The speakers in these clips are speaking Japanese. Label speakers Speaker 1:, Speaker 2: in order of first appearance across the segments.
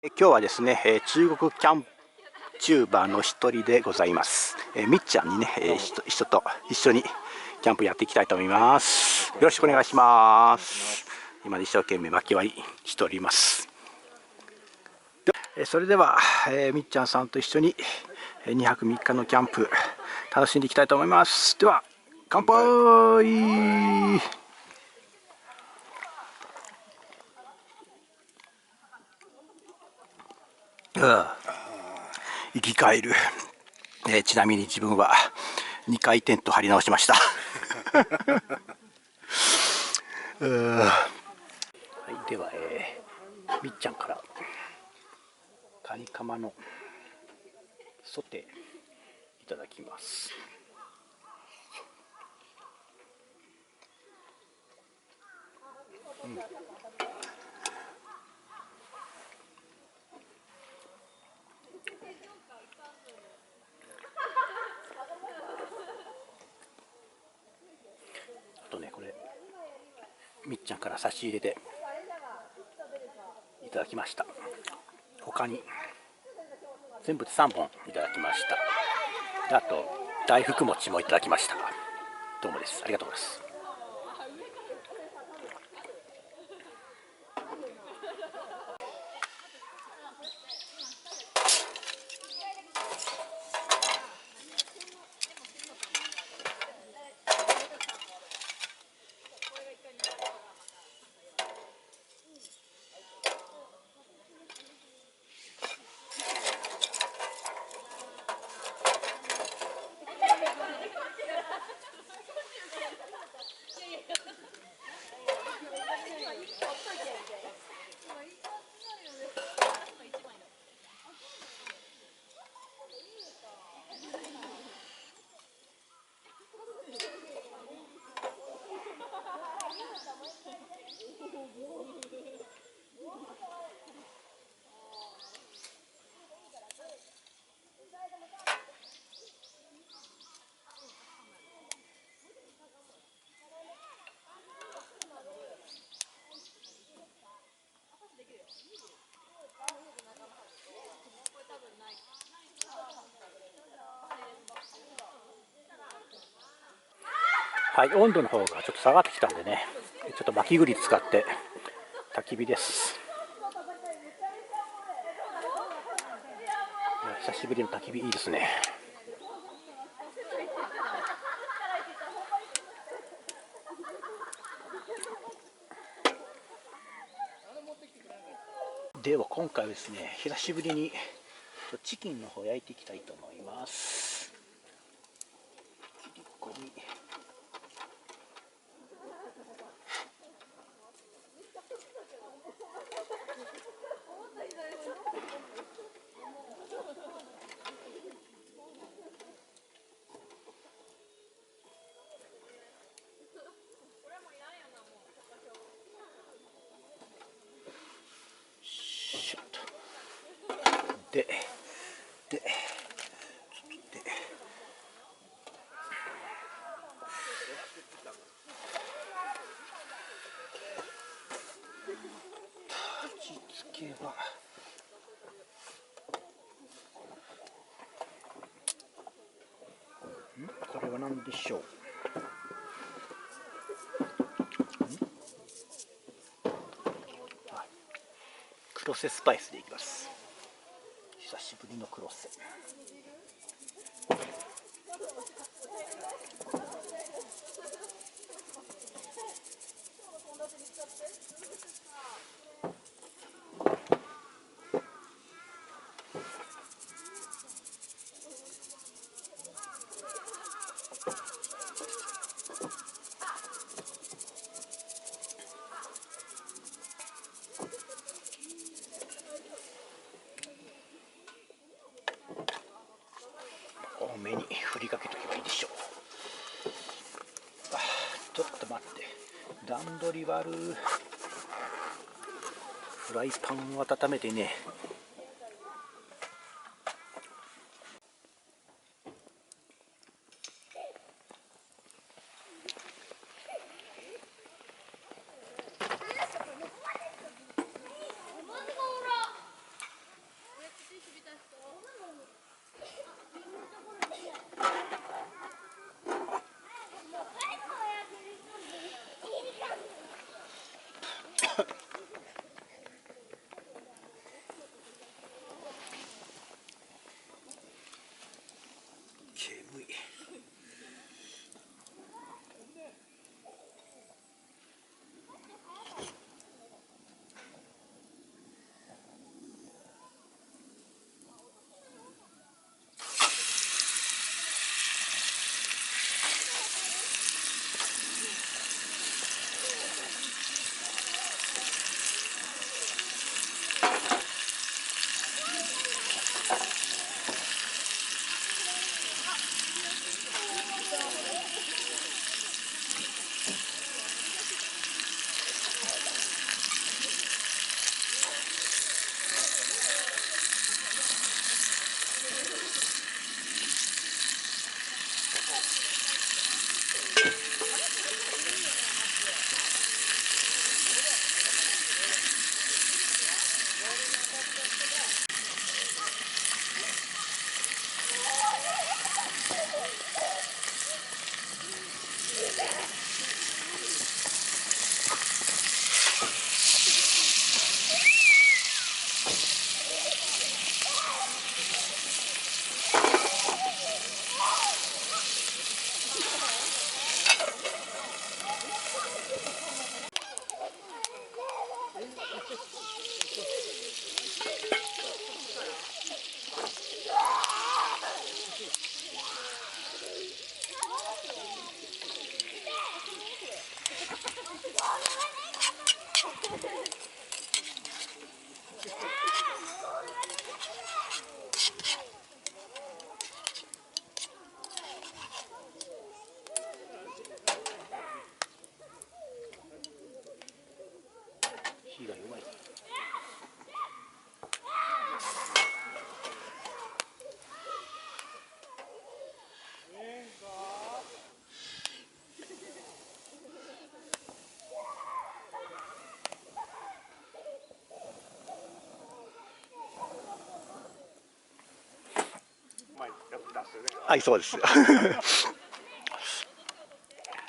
Speaker 1: 今日はですね、中国キャンプチューバーの一人でございます。みっちゃんにね、一緒にキャンプやっていきたいと思います。よろしくお願いします。今一生懸命薪割りしております。それでは、みっちゃんさんと一緒に2泊3日のキャンプ楽しんでいきたいと思います。では乾杯。生き返る。ちなみに自分は2回テント張り直しましたはい、では、みっちゃんからカニカマのソテーいただきます。あとね、これみっちゃんから差し入れでいただきました。他に全部で3本いただきました。あと大福餅もいただきました。どうもです。ありがとうございます。はい、温度の方がちょっと下がってきたんでね、ちょっと薪グリ使って焚き火です。久しぶりの焚き火いいですね。では今回はですね、久しぶりにチキンの方焼いていきたいと思います。切り込みシュッとで味付けはこれは何でしょう。黒瀬スパイスでいきます。久しぶりの黒瀬。多めに振りかけとけばいいでしょう。ちょっと待って、段取り悪。フライパンを温めてね。はい、そうです。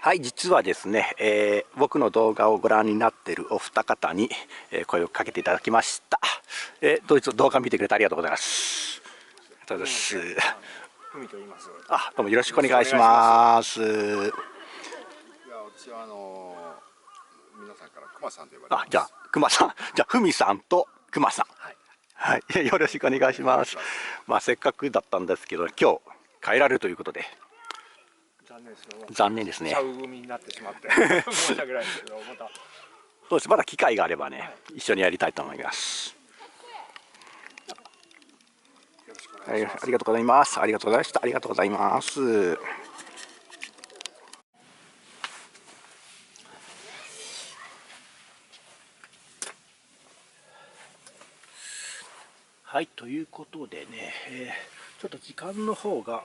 Speaker 1: はい、実はですね、僕の動画をご覧になっているお二方に、声をかけていただきました。どうぞ動画見てくれてありがとうございます。ありがとうございます。
Speaker 2: ふみと言います。
Speaker 1: あ、どうもよろしくお願いします。
Speaker 2: いや、私は皆さんからくまさんと呼ばれてます。
Speaker 1: じゃあくまさん、じゃあふみさんとくまさん。
Speaker 2: はい。
Speaker 1: はい、よろしくお願いします。まあせっかくだったんですけど、今日帰られるということで。残念ですね。
Speaker 2: 茶海になってしまって申し訳ないですけど、また。
Speaker 1: そうです。まだ機会があればね、一緒にやりたいと思います。はい、ありがとうございます。ありがとうございました。ありがとうございます。はい、ということでね、ちょっと時間の方が、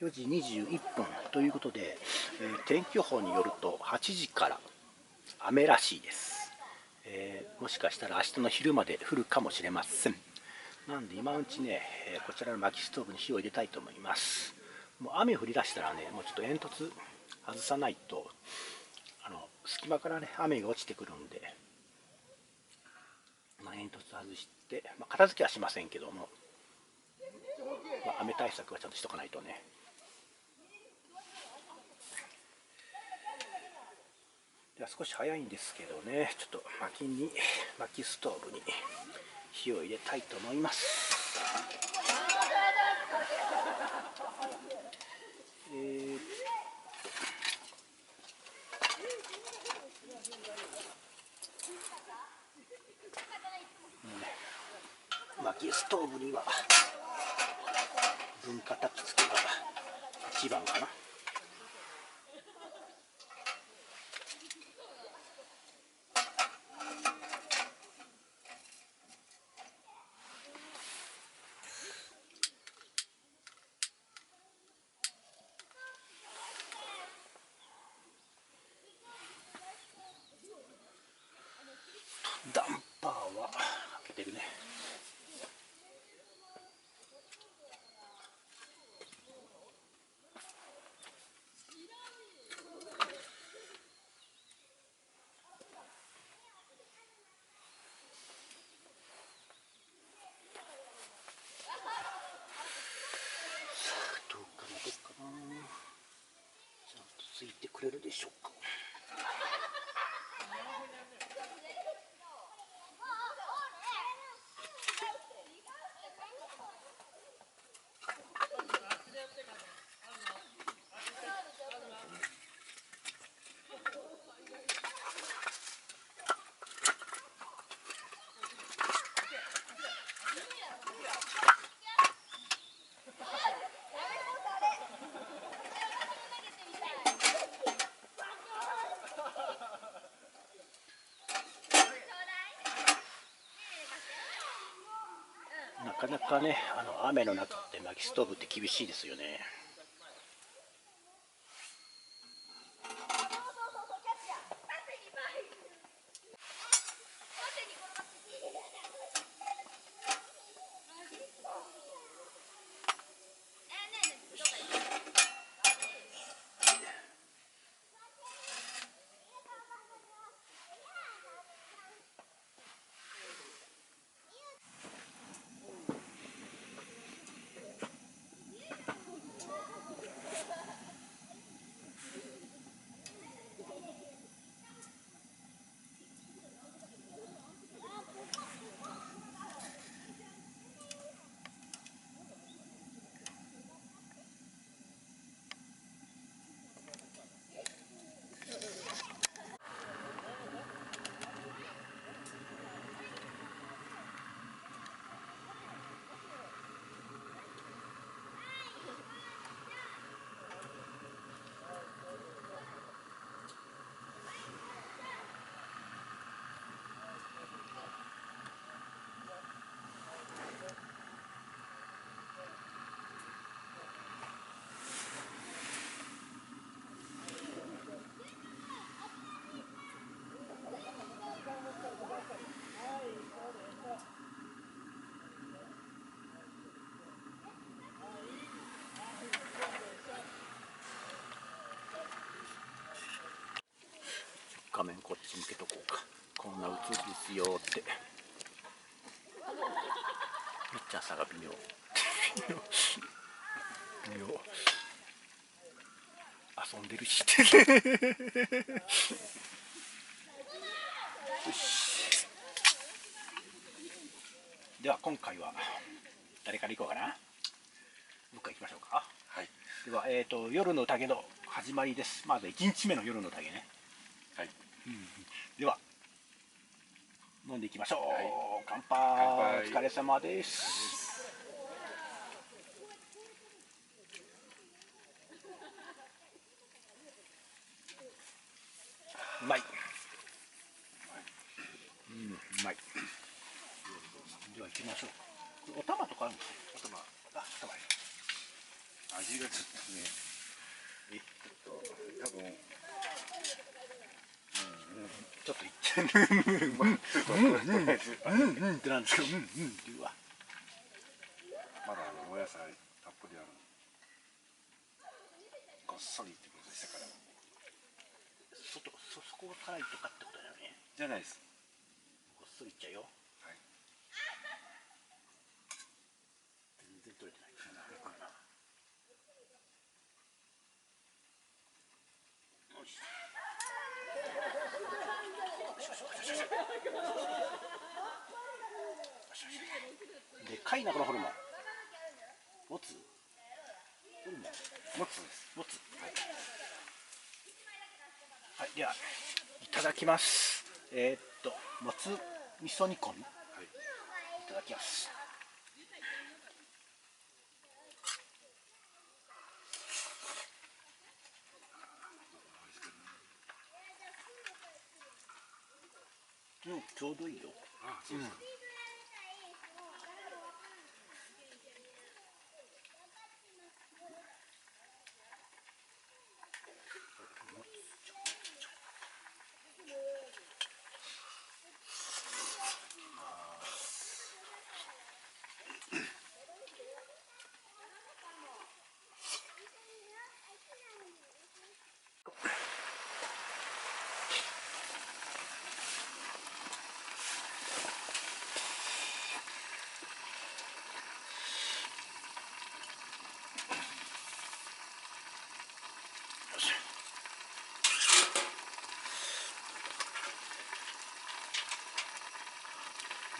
Speaker 1: 4時21分ということで、天気予報によると8時から雨らしいです。もしかしたら明日の昼まで降るかもしれません。なんで今のうちね、こちらの薪ストーブに火を入れたいと思います。もう雨降り出したらね、もうちょっと煙突外さないと、隙間からね雨が落ちてくるんで、煙突外して、片付けはしませんけども、雨対策はちゃんとしとかないとね。では少し早いんですけどね、ちょっと薪ストーブに火を入れたいと思います。薪ストーブには分火焚き付けが一番かな。ダンパーは開けてるね。どうかな、ちゃんとついてくれるでしょうか。なかなかね、雨の中で薪ストーブって厳しいですよね。ですよってみっちゃんさんが微妙微妙遊んでるしよしでは今回は誰から行こうかな。僕から行きましょうか。
Speaker 2: はい。
Speaker 1: では、夜の宴の始まりです。まず1日目の夜の宴ね。
Speaker 2: はい。
Speaker 1: では飲んでいきましょう。
Speaker 2: はい、
Speaker 1: 乾杯。お疲れ様です。うまい。うまい。では行きましょう。お玉とかあるんですか。お玉。
Speaker 2: 味がちょっとね、多分
Speaker 1: ちょっと言ってなんですけど、っていうわ。
Speaker 2: まだお野菜たっぷりある。ごっそりってことでしたから。
Speaker 1: そこが辛いとかってことだよね。
Speaker 2: じゃないです。
Speaker 1: ごっそりいっちゃうよ。
Speaker 2: はい。
Speaker 1: 全然取れてない。でかいなこのホルモン。もつ？ホルモン？
Speaker 2: もつです。
Speaker 1: もつ。はい、では、いただきます。もつ味噌煮込み。はい。いただきます。ちょうどいいよ。
Speaker 2: あ、そうですか。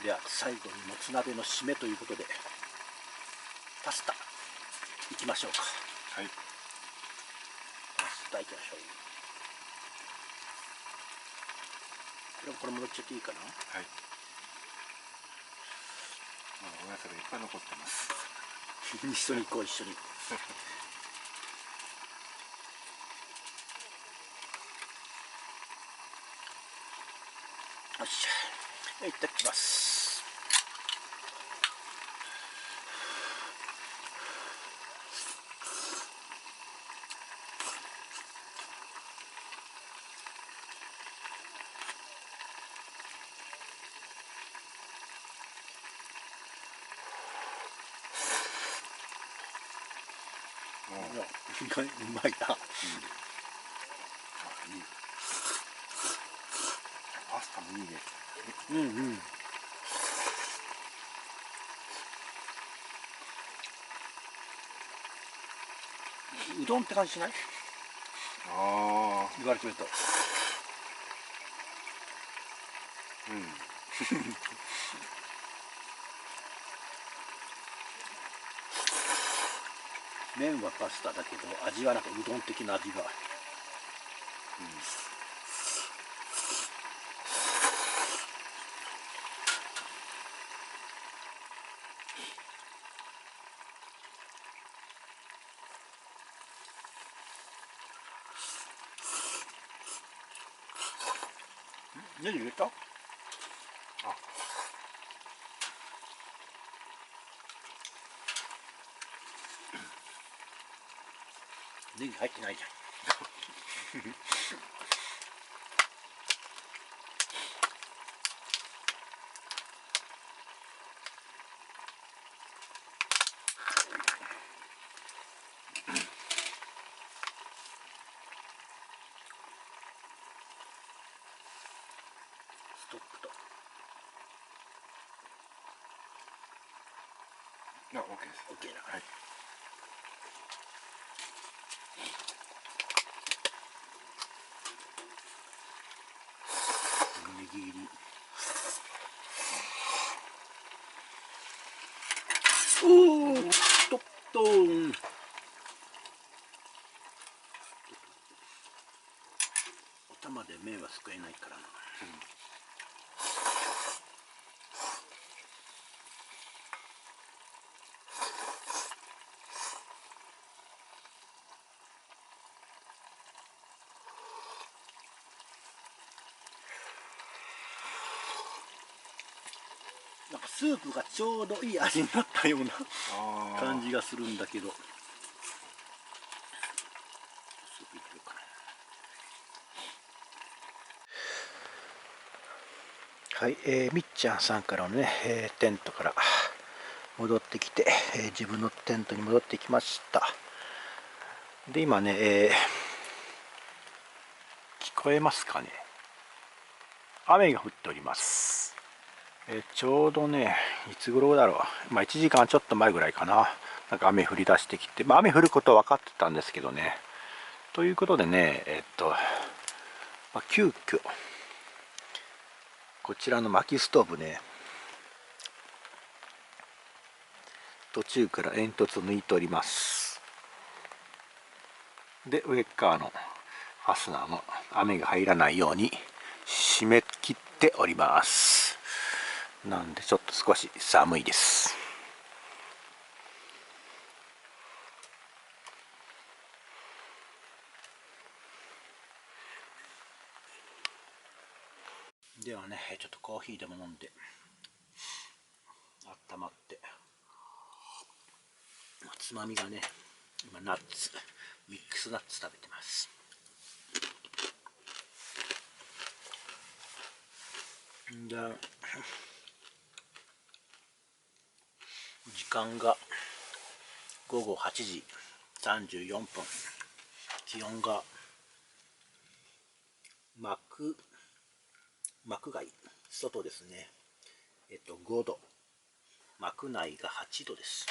Speaker 1: では最後にもつ鍋の締めということでパスタいきましょうか。
Speaker 2: はい。
Speaker 1: パスタいきましょう。これも乗っちゃっていいかな。
Speaker 2: はい。まだお野菜がいっぱい残ってます。
Speaker 1: 一緒に行こう、一緒に。よっしゃ、いただきます。うまいな。
Speaker 2: いい。パスタもいいね。
Speaker 1: うどんって感じしない？
Speaker 2: ああ。
Speaker 1: 言われてみると。麺はパスタだけど味はなんかうどん的な味が。ネギ入れた？ネギ入ってないじゃん。ストップと。
Speaker 2: や、OK です。
Speaker 1: OK な。はい。ネギ入り。おお、トットン。頭で麺はすくえないからな。なんかスープがちょうどいい味になったような感じがするんだけど、スープいけるかな。はい、みっちゃんさんからのね、テントから戻ってきて、自分のテントに戻ってきました。で今ね、聞こえますかね、雨が降っております。ちょうどね、いつ頃だろう、1時間ちょっと前ぐらいかな、なんか雨降り出してきて、雨降ることは分かってたんですけどね。ということでね、急遽、こちらの薪ストーブね、途中から煙突を抜いております。で、上側のファスナーも雨が入らないように締め切っております。なんでちょっと少し寒いです。ではね、ちょっとコーヒーでも飲んで温まって、つまみがね、今ナッツ、ミックスナッツ食べてます。で、時間が午後8時34分、気温が幕外、外ですね、5度、幕内が8度です。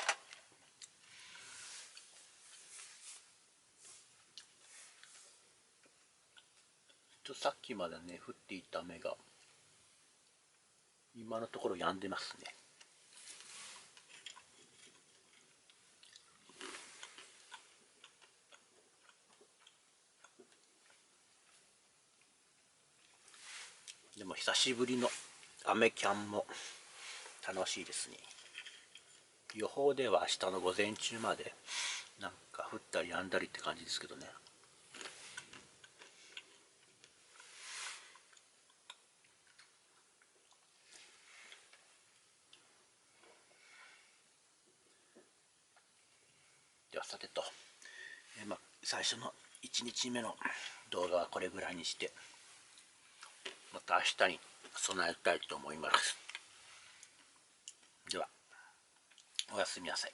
Speaker 1: さっきまでね降っていた雨が今のところ止んでますね。でも久しぶりの雨キャンも楽しいですね。予報では明日の午前中までなんか降ったり止んだりって感じですけどね。ではさてと、最初の1日目の動画はこれぐらいにして、また明日に備えたいと思います。ではおやすみなさい。